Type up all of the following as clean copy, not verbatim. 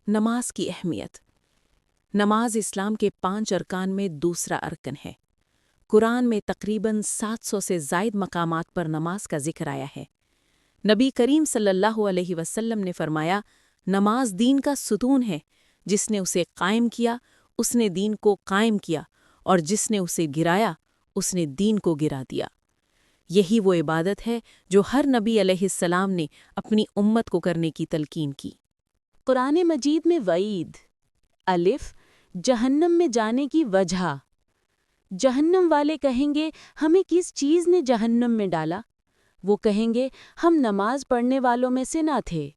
نماز کی اہمیت۔ نماز اسلام کے 5 ارکان میں دوسرا ارکن ہے۔ قرآن میں تقریباً 700 سے زائد مقامات پر نماز کا ذکر آیا ہے۔ نبی کریم صلی اللہ علیہ وسلم نے فرمایا، نماز دین کا ستون ہے، جس نے اسے قائم کیا اس نے دین کو قائم کیا، اور جس نے اسے گرایا اس نے دین کو گرا دیا۔ یہی وہ عبادت ہے جو ہر نبی علیہ السلام نے اپنی امت کو کرنے کی تلقین کی۔ قرآن مجید میں وعید الف جہنم میں جانے کی وجہ۔ جہنم والے کہیں گے ہمیں کس چیز نے جہنم میں ڈالا؟ وہ کہیں گے ہم نماز پڑھنے والوں میں سے نہ تھے۔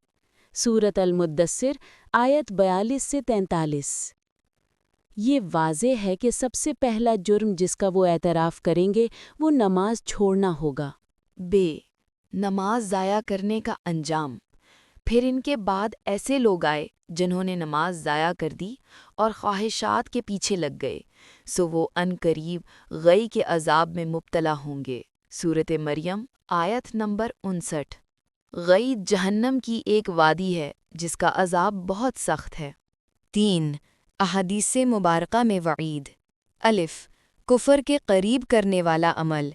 سورۃ المدثر آیت 42 سے 43۔ یہ واضح ہے کہ سب سے پہلا جرم جس کا وہ اعتراف کریں گے وہ نماز چھوڑنا ہوگا۔ نماز ضائع کرنے کا انجام۔ پھر ان کے بعد ایسے لوگ آئے جنہوں نے نماز ضائع کر دی اور خواہشات کے پیچھے لگ گئے، سو وہ عنقریب غی کے عذاب میں مبتلا ہوں گے۔ سورۃ مریم آیت نمبر 59۔ غی جہنم کی ایک وادی ہے جس کا عذاب بہت سخت ہے۔ 3 احادیث مبارکہ میں وعید۔ الف کفر کے قریب کرنے والا عمل۔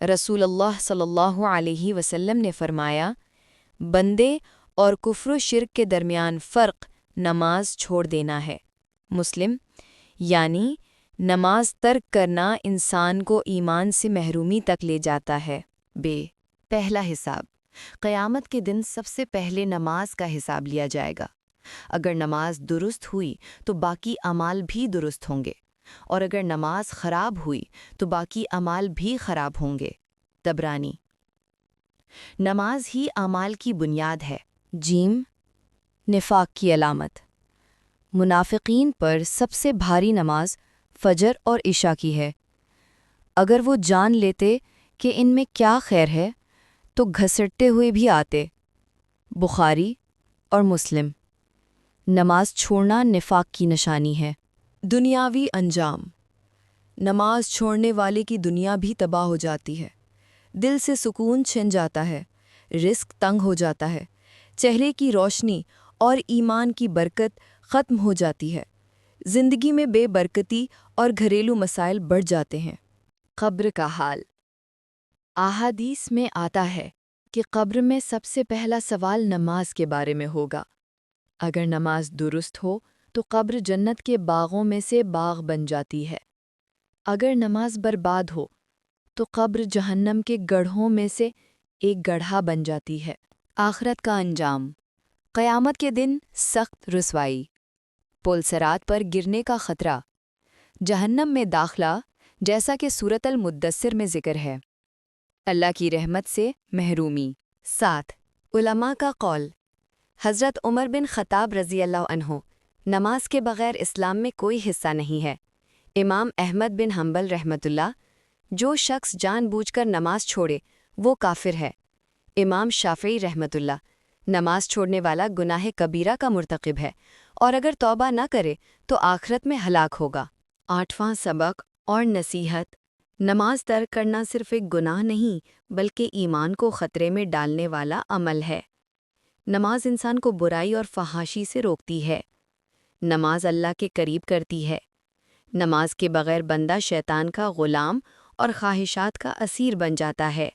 رسول اللہ صلی اللہ علیہ وسلم نے فرمایا، بندے اور کفر و شرک کے درمیان فرق نماز چھوڑ دینا ہے۔ مسلم، یعنی نماز ترک کرنا انسان کو ایمان سے محرومی تک لے جاتا ہے۔ پہلا حساب۔ قیامت کے دن سب سے پہلے نماز کا حساب لیا جائے گا۔ اگر نماز درست ہوئی تو باقی اعمال بھی درست ہوں گے، اور اگر نماز خراب ہوئی تو باقی اعمال بھی خراب ہوں گے۔ طبرانی۔ نماز ہی اعمال کی بنیاد ہے۔ نفاق کی علامت۔ منافقین پر سب سے بھاری نماز فجر اور عشاء کی ہے۔ اگر وہ جان لیتے کہ ان میں کیا خیر ہے تو گھسٹتے ہوئے بھی آتے۔ بخاری اور مسلم۔ نماز چھوڑنا نفاق کی نشانی ہے۔ دنیاوی انجام۔ نماز چھوڑنے والے کی دنیا بھی تباہ ہو جاتی ہے، دل سے سکون چھن جاتا ہے، رزق تنگ ہو جاتا ہے، چہرے کی روشنی اور ایمان کی برکت ختم ہو جاتی ہے، زندگی میں بے برکتی اور گھریلو مسائل بڑھ جاتے ہیں۔ قبر کا حال۔ احادیث میں آتا ہے کہ قبر میں سب سے پہلا سوال نماز کے بارے میں ہوگا۔ اگر نماز درست ہو تو قبر جنت کے باغوں میں سے باغ بن جاتی ہے۔ اگر نماز برباد ہو تو قبر جہنم کے گڑھوں میں سے ایک گڑھا بن جاتی ہے۔ آخرت کا انجام۔ قیامت کے دن سخت رسوائی، پل صراط پر گرنے کا خطرہ، جہنم میں داخلہ جیسا کہ سورۃ المدثر میں ذکر ہے، اللہ کی رحمت سے محرومی۔ 7 علماء کا قول۔ حضرت عمر بن خطاب رضی اللہ عنہ، نماز کے بغیر اسلام میں کوئی حصہ نہیں ہے۔ امام احمد بن حنبل رحمۃ اللہ، جو شخص جان بوجھ کر نماز چھوڑے وہ کافر ہے۔ امام شافعی رحمۃ اللہ، نماز چھوڑنے والا گناہ کبیرہ کا مرتکب ہے، اور اگر توبہ نہ کرے تو آخرت میں ہلاک ہوگا۔ 8واں سبق اور نصیحت۔ نماز ترک کرنا صرف ایک گناہ نہیں بلکہ ایمان کو خطرے میں ڈالنے والا عمل ہے۔ نماز انسان کو برائی اور فحاشی سے روکتی ہے۔ نماز اللہ کے قریب کرتی ہے۔ نماز کے بغیر بندہ شیطان کا غلام اور خواہشات کا اسیر بن جاتا ہے۔